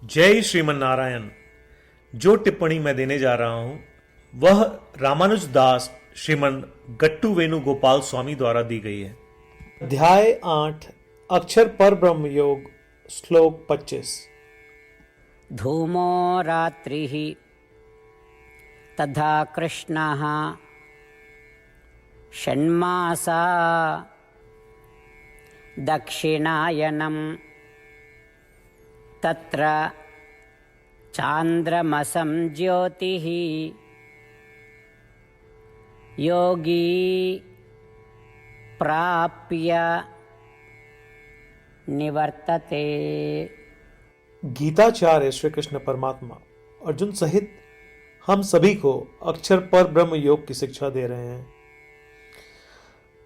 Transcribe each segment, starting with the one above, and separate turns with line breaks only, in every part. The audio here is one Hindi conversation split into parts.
जय श्रीमन नारायण। जो टिप्पणी मैं देने जा रहा हूं वह रामानुज दास श्रीमन गट्टू वेणुगोपाल स्वामी द्वारा दी गई है।
अध्याय 8 अक्षर पर ब्रह्म योग श्लोक 25।
धूमो रात्रिः तथा कृष्णः षण्मासा दक्षिणायनं तत्र चान्द्रमसं ज्योतिः योगी प्राप्य निवर्तते।
गीताचार्य श्री कृष्ण परमात्मा अर्जुन सहित हम सभी को अक्षर पर ब्रह्म योग की शिक्षा दे रहे हैं।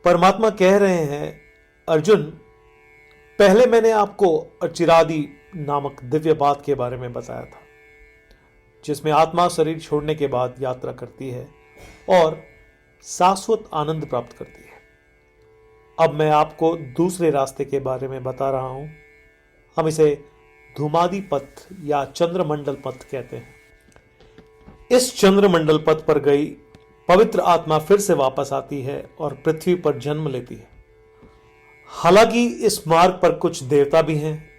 परमात्मा कह रहे हैं, अर्जुन, पहले मैंने आपको अचिरादि नामक दिव्य बात के बारे में बताया था, जिसमें आत्मा शरीर छोड़ने के बाद यात्रा करती है और शाश्वत आनंद प्राप्त करती है। अब मैं आपको दूसरे रास्ते के बारे में बता रहा हूं। हम इसे धूमादि पथ या चंद्रमंडल पथ कहते हैं। इस चंद्रमंडल पथ पर गई पवित्र आत्मा फिर से वापस आती है और पृथ्वी पर जन्म लेती है। हालांकि इस मार्ग पर कुछ देवता भी हैं।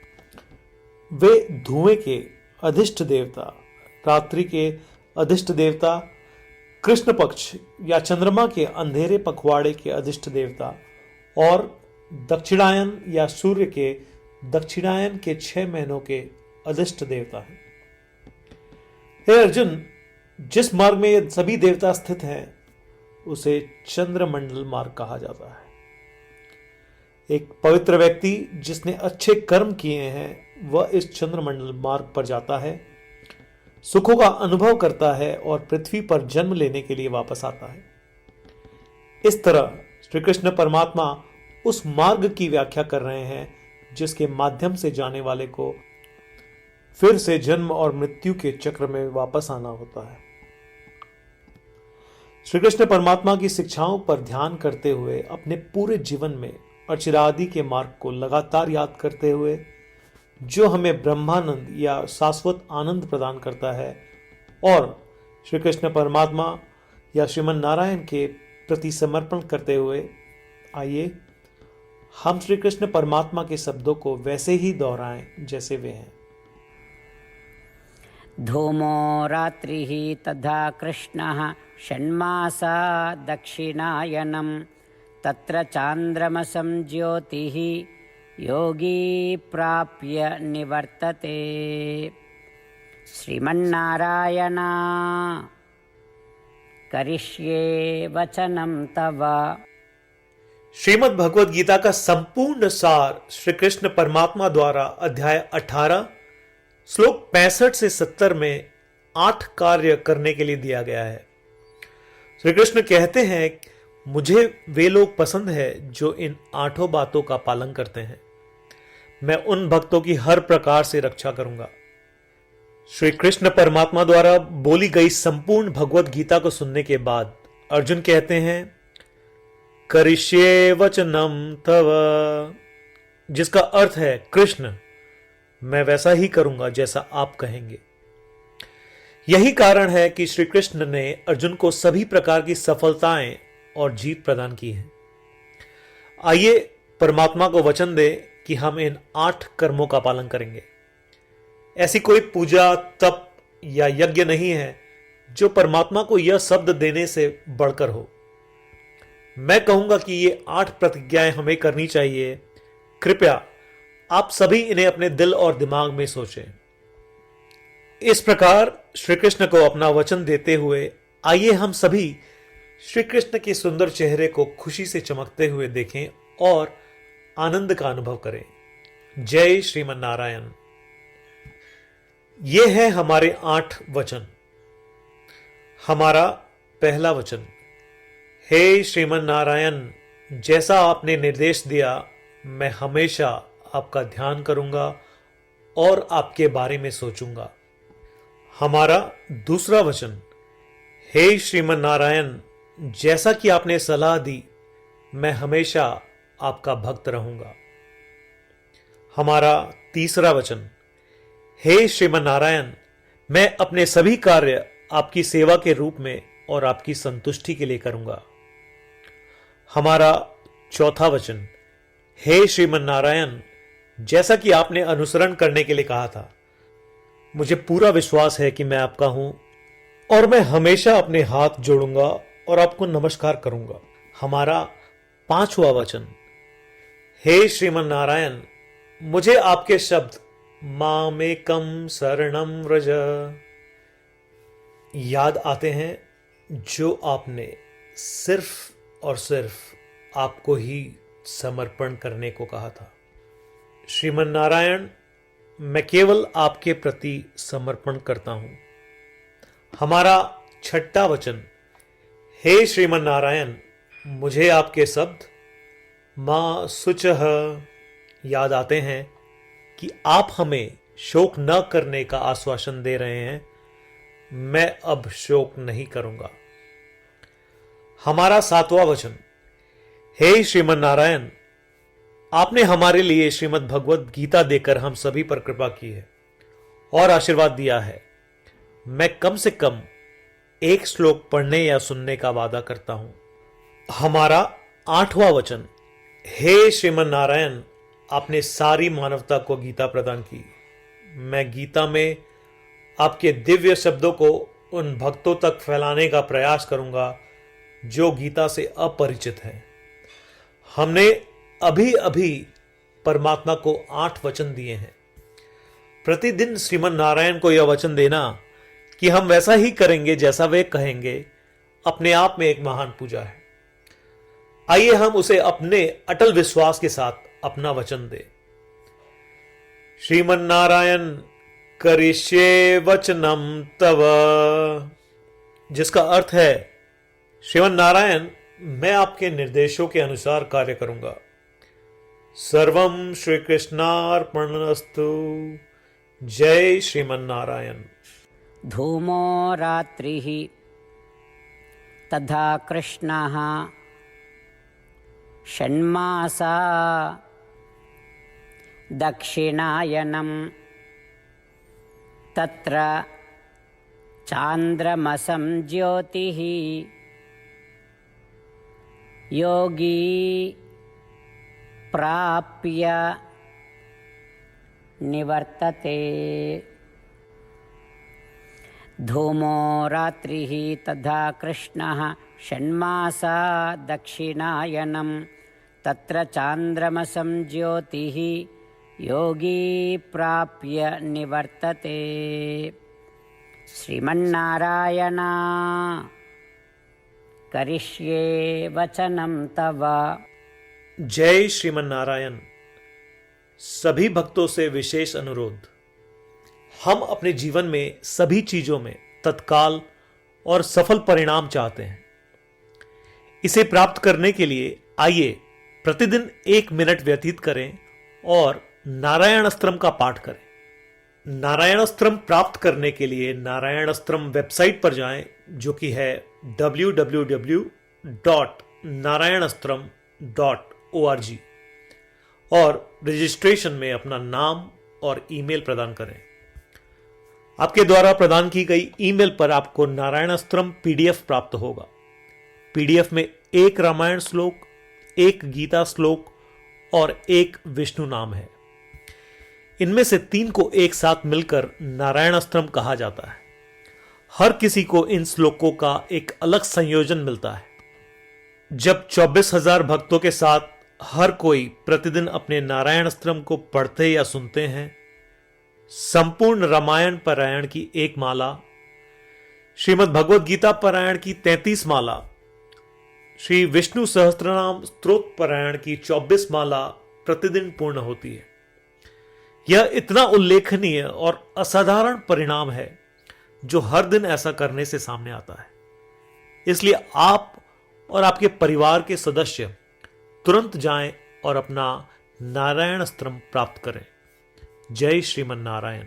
वे धुएं के अधिष्ठ देवता, रात्रि के अधिष्ठ देवता, कृष्ण पक्ष या चंद्रमा के अंधेरे पखवाड़े के अधिष्ठ देवता और दक्षिणायन या सूर्य के दक्षिणायन के 6 महीनों के अधिष्ठ देवता हैं। हे अर्जुन, जिस मार्ग में ये सभी देवता स्थित हैं उसे चंद्रमंडल मार्ग कहा जाता है। एक पवित्र व्यक्ति जिसने अच्छे कर्म किए हैं वह इस चंद्रमंडल मार्ग पर जाता है, सुखों का अनुभव करता है और पृथ्वी पर जन्म लेने के लिए वापस आता है। इस तरह श्री कृष्ण परमात्मा उस मार्ग की व्याख्या कर रहे हैं जिसके माध्यम से जाने वाले को फिर से जन्म और मृत्यु के चक्र में वापस आना होता है। श्री कृष्ण परमात्मा की शिक्षाओं पर ध्यान करते हुए अपने पूरे जीवन में अचिरादि के मार्ग को लगातार याद करते हुए, जो हमें ब्रह्मानंद या शाश्वत आनंद प्रदान करता है, और श्री कृष्ण परमात्मा या श्रीमन नारायण के प्रति समर्पण करते हुए, आइए हम श्री कृष्ण परमात्मा के शब्दों को वैसे ही दोहराएं जैसे वे हैं।
धूमो रात्रिः तथा कृष्णः षण्मासा दक्षिणायनं तत्र चान्द्रमसं ज्योतिः योगी प्राप्य निवर्तते। श्रीमन्नारायण करिष्ये वचनं तव।
श्रीमद् भगवद गीता का संपूर्ण सार श्री कृष्ण परमात्मा द्वारा अध्याय 18 श्लोक 65 से 70 में 8 कार्य करने के लिए दिया गया है। श्री कृष्ण कहते हैं, मुझे वे लोग पसंद है जो इन 8 बातों का पालन करते हैं। मैं उन भक्तों की हर प्रकार से रक्षा करूंगा। श्री कृष्ण परमात्मा द्वारा बोली गई संपूर्ण भगवद गीता को सुनने के बाद अर्जुन कहते हैं, करिष्ये वचनम तव, जिसका अर्थ है, कृष्ण, मैं वैसा ही करूंगा जैसा आप कहेंगे। यही कारण है कि श्री कृष्ण ने अर्जुन को सभी प्रकार की सफलताएं और जीत प्रदान की है। आइए परमात्मा को वचन दे कि हम इन 8 कर्मों का पालन करेंगे। ऐसी कोई पूजा, तप या यज्ञ नहीं है जो परमात्मा को यह शब्द देने से बढ़कर हो। मैं कहूंगा कि ये 8 प्रतिज्ञाएं हमें करनी चाहिए। कृपया आप सभी इन्हें अपने दिल और दिमाग में सोचें। इस प्रकार श्री कृष्ण को अपना वचन देते हुए आइए हम सभी श्री कृष्ण के सुंदर चेहरे को खुशी से चमकते हुए देखें और आनंद का अनुभव करें। जय श्रीमन नारायण। ये है हमारे 8 वचन। हमारा पहला वचन, हे श्रीमन नारायण, जैसा आपने निर्देश दिया मैं हमेशा आपका ध्यान करूंगा और आपके बारे में सोचूंगा। हमारा दूसरा वचन, हे श्रीमन नारायण, जैसा कि आपने सलाह दी मैं हमेशा आपका भक्त रहूंगा। हमारा तीसरा वचन, हे श्रीमन नारायण, मैं अपने सभी कार्य आपकी सेवा के रूप में और आपकी संतुष्टि के लिए करूंगा। हमारा चौथा वचन, हे श्रीमन नारायण, जैसा कि आपने अनुसरण करने के लिए कहा था, मुझे पूरा विश्वास है कि मैं आपका हूं और मैं हमेशा अपने हाथ जोड़ूंगा और आपको नमस्कार करूंगा। हमारा पांचवा वचन, हे श्रीमन नारायण, मुझे आपके शब्द मामेकम शरणम व्रज याद आते हैं, जो आपने सिर्फ और सिर्फ आपको ही समर्पण करने को कहा था। श्रीमन नारायण, मैं केवल आपके प्रति समर्पण करता हूं। हमारा छठा वचन, हे श्रीमन नारायण, मुझे आपके शब्द मां शुचः याद आते हैं कि आप हमें शोक न करने का आश्वासन दे रहे हैं। मैं अब शोक नहीं करूंगा। हमारा सातवां वचन, हे श्रीमन नारायण, आपने हमारे लिए श्रीमद् भगवद गीता देकर हम सभी पर कृपा की है और आशीर्वाद दिया है। मैं कम से कम एक श्लोक पढ़ने या सुनने का वादा करता हूं। हमारा आठवां वचन, हे श्रीमन नारायण, आपने सारी मानवता को गीता प्रदान की। मैं गीता में आपके दिव्य शब्दों को उन भक्तों तक फैलाने का प्रयास करूंगा जो गीता से अपरिचित हैं। हमने अभी अभी परमात्मा को 8 वचन दिए हैं। प्रतिदिन श्रीमन नारायण को यह वचन देना कि हम वैसा ही करेंगे जैसा वे कहेंगे, अपने आप में एक महान पूजा है। आइए हम उसे अपने अटल विश्वास के साथ अपना वचन दे। श्रीमन नारायण करिष्ये वचनम तव, जिसका अर्थ है, श्रीमन नारायण, मैं आपके निर्देशों के अनुसार कार्य करूंगा। सर्वम श्री कृष्णार्पणमस्तु। जय श्रीमन नारायण।
धूमो रात्रिः तथा कृष्णः षण्मासा दक्षिणायनं तत्र चान्द्रमसं ज्योतिः योगी प्राप्य निवर्तते। धूमो रात्रिः तथा कृष्णः षण्मासा दक्षिणायनं तत्र चान्द्रमसं ज्योतिः योगी प्राप्य निवर्तते। श्रीमन्नारायण करिष्ये वचनं तव।
जय श्रीमन नारायण। सभी भक्तों से विशेष अनुरोध, हम अपने जीवन में सभी चीजों में तत्काल और सफल परिणाम चाहते हैं। इसे प्राप्त करने के लिए आइए प्रतिदिन 1 मिनट व्यतीत करें और नारायण अस्त्रम का पाठ करें। नारायण अस्त्रम प्राप्त करने के लिए नारायण अस्त्रम वेबसाइट पर जाएं, जो कि है www.narayanastram.org, और रजिस्ट्रेशन में अपना नाम और ईमेल प्रदान करें। आपके द्वारा प्रदान की गई ईमेल पर आपको नारायण अस्त्रम पीडीएफ प्राप्त होगा। पीडीएफ में 1 रामायण श्लोक, 1 गीता श्लोक और 1 विष्णु नाम है। इनमें से 3 को एक साथ मिलकर नारायण अस्त्रम कहा जाता है। हर किसी को इन श्लोकों का एक अलग संयोजन मिलता है। जब 24,000 भक्तों के साथ हर कोई प्रतिदिन अपने नारायण अस्त्रम को पढ़ते या सुनते हैं, संपूर्ण रामायण पारायण की 1 माला, श्रीमद् भगवद गीता पारायण की 33 माला, श्री विष्णु सहस्त्रनाम स्तोत्र पारायण की 24 माला प्रतिदिन पूर्ण होती है। यह इतना उल्लेखनीय और असाधारण परिणाम है जो हर दिन ऐसा करने से सामने आता है। इसलिए आप और आपके परिवार के सदस्य तुरंत जाएं और अपना नारायण अस्त्रम प्राप्त करें। जय श्रीमन नारायण।